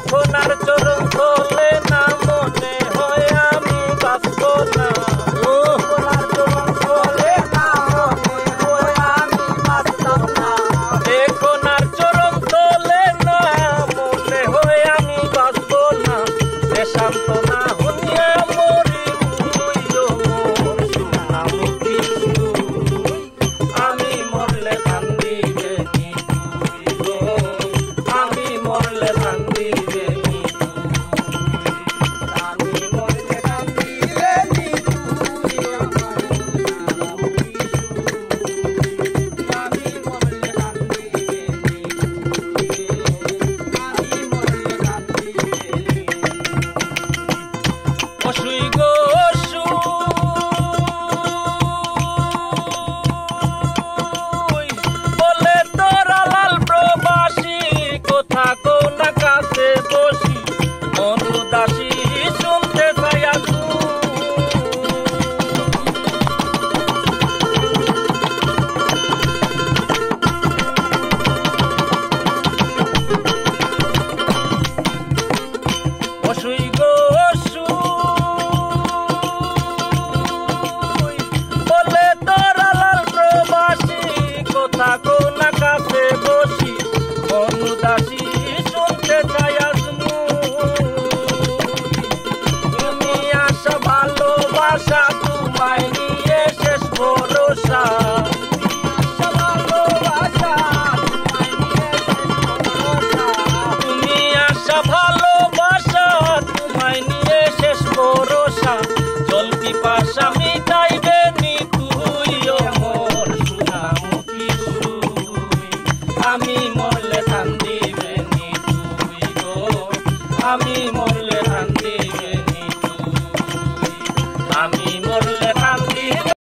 এখন আর চরণ তোলে না মনে হয় আমি বাঁচব না এখন আর চরণ তোলে না মনে হয় আমি বাঁচতাম না এখন আর চরণ তোলে না মনে হয় আমি বাঁচব না শান্ত না হইয়া মরি হইল মোর সুনাম কিছু আমি মরলে কান্দিবে নি আমি মরলে কান্দিবে নি আমি মরলে কান্দিবে নি আমি মরলে কান্দিবে নি আমি মরলে কান্দিবে নি অসুই গো অসুই বলে তোরা লাল প্রবাসী কোথা কোন কাছে বসি অনুদাসী শুনতে চাই অসুই গো কোন কাছে বসি অনুদাসী শুনতে চাই তুমি আশা ভালোবাসা